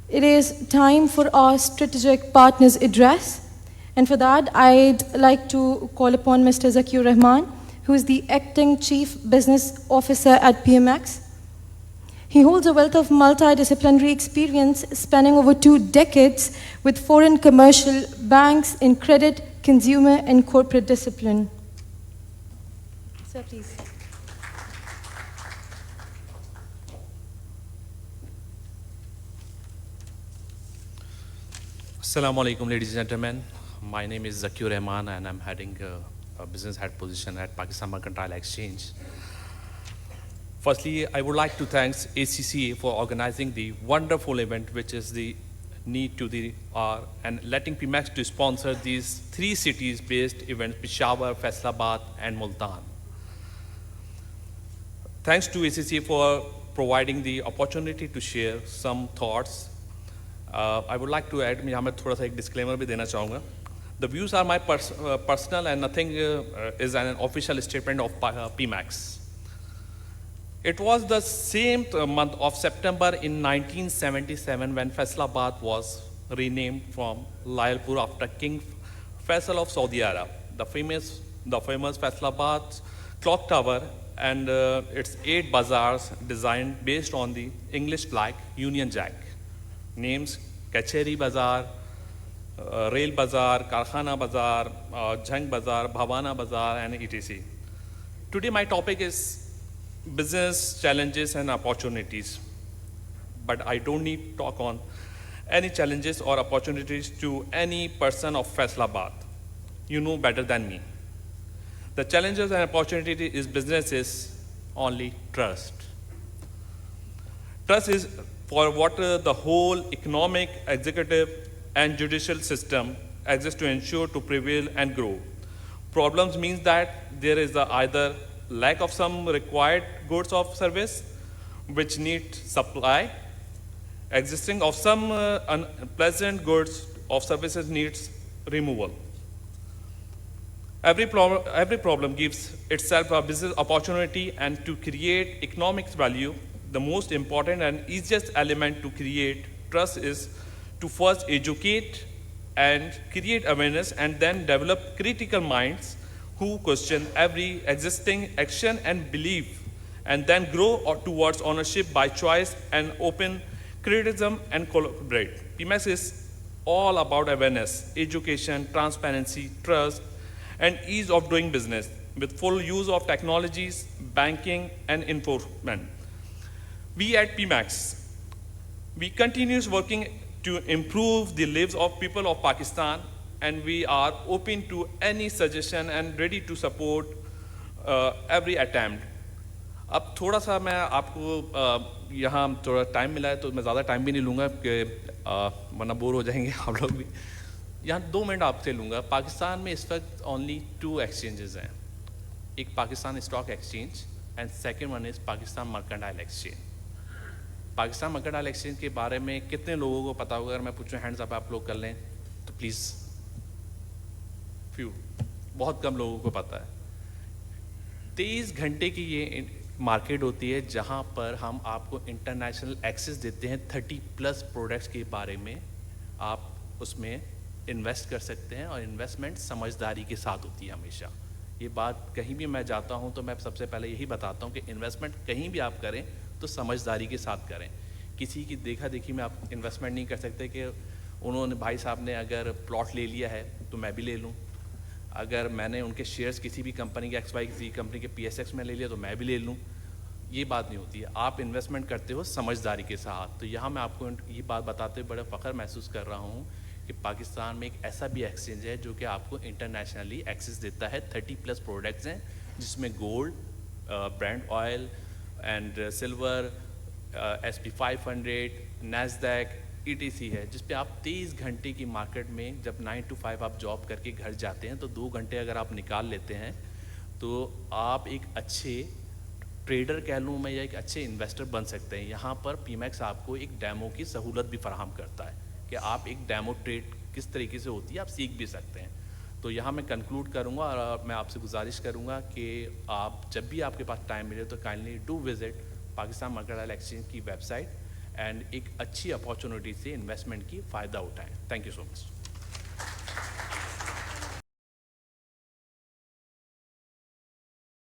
It is time for our strategic partners address. And for that, I'd like to call upon Mr. Zakiur Rahman, who is the Acting Chief Business Officer at PMX. He holds a wealth of multidisciplinary experience spanning over 2 decades with foreign commercial banks in credit, consumer, and corporate discipline. Sir, please. Assalamu alaikum, ladies and gentlemen. My name is Zakiur Rahman and I'm heading a business head position at Pakistan Mercantile Exchange. Firstly, I would like to thank ACCA for organizing the wonderful event, which is the need to the and letting PMX to sponsor these 3 cities-based events: Peshawar, Faisalabad, and Multan. Thanks to ACCA for providing the opportunity to share some thoughts. I would like to add, मैं यहाँ में थोड़ा सा एक disclaimer भी देना चाहूँगा. The views are my personal and nothing is an official statement of PMAX. It was the same month of September in 1977 when Faisalabad was renamed from Layalpur after King Faisal of Saudi Arabia. The famous Faisalabad clock tower and its 8 bazaars designed based on the English flag Union Jack. Names: Kacheri Bazaar, Rail Bazaar, Karkhana Bazaar, Jhang Bazaar, Bhavana Bazaar, and etc. Today my topic is business challenges and opportunities. But I don't need to talk on any challenges or opportunities to any person of Faisalabad. You know better than me. The challenges and opportunity is business is only trust. Trust is for what the whole economic, executive, and judicial system exists to ensure to prevail and grow. Problems means that there is either lack of some required goods of service which need supply, existing of some unpleasant goods of services needs removal. Every problem gives itself a business opportunity, and to create economic value, the most important and easiest element to create trust is to first educate and create awareness, and then develop critical minds who question every existing action and belief, and then grow towards ownership by choice and open criticism and collaborate. PMAX is all about awareness, education, transparency, trust, and ease of doing business with full use of technologies, banking, and enforcement. We at PMAX, we continue working to improve the lives of people of Pakistan, and we are open to any suggestion and ready to support every attempt. अब थोड़ा सा मैं आपको यहाँ थोड़ा time मिला है तो मैं ज़्यादा टाइम भी नहीं लूँगा कि वरना बोर हो जाएंगे आप लोग भी. यहाँ 2 मिनट आपसे लूँगा. पाकिस्तान में इस वक्त ओनली 2 एक्सचेंजेस हैं. एक Pakistan stock exchange and second one is Pakistan mercantile exchange. Pakistan mercantile exchange के बारे में कितने लोगों को पता होगा? अगर मैं पूछूं हैंड्स अप आप लोग कर लें तो प्लीज़. फ्यू, बहुत कम लोगों को पता है. 23 घंटे की ये मार्केट होती है जहां पर हम आपको इंटरनेशनल एक्सेस देते हैं. 30+ प्रोडक्ट्स के बारे में आप उसमें इन्वेस्ट कर सकते हैं, और इन्वेस्टमेंट समझदारी के साथ होती है हमेशा. ये बात कहीं भी मैं जाता हूं तो मैं सबसे पहले यही बताता हूं कि इन्वेस्टमेंट कहीं भी आप करें तो समझदारी के साथ करें. किसी की देखा देखी में आप इन्वेस्टमेंट नहीं कर सकते कि उन्होंने भाई साहब ने अगर प्लॉट ले लिया है तो मैं भी ले लूँ, अगर मैंने उनके शेयर्स किसी भी कंपनी के XYZ कंपनी के PSX में ले लिया तो मैं भी ले लूँ. ये बात नहीं होती है. आप इन्वेस्टमेंट करते हो समझदारी के साथ. तो यहाँ मैं आपको ये बात बताते हुए बड़ा फ़ख्र महसूस कर रहा हूँ कि पाकिस्तान में एक ऐसा भी एक्सचेंज है जो कि आपको इंटरनेशनली एक्सेस देता है. 30+ प्रोडक्ट्स हैं जिसमें gold, brand oil and silver, SP 500, NASDAQ, ETC है, जिस पे आप 23 घंटे की मार्केट में जब 9 to 5 आप जॉब करके घर जाते हैं तो 2 घंटे अगर आप निकाल लेते हैं तो आप एक अच्छे ट्रेडर कह लूँ मैं या एक अच्छे इन्वेस्टर बन सकते हैं. यहाँ पर PMAX आपको एक डेमो की सहूलत भी फराहम करता है कि आप एक डेमो ट्रेड किस तरीके से होती है आप सीख भी सकते हैं. तो यहाँ मैं कंक्लूड करूँगा और मैं आपसे गुजारिश करूँगा कि आप जब भी आपके पास टाइम मिले तो kindly do visit Pakistan mercantile exchange की वेबसाइट एंड एक अच्छी अपॉर्चुनिटी से इन्वेस्टमेंट की फ़ायदा उठाएं। Thank you so much.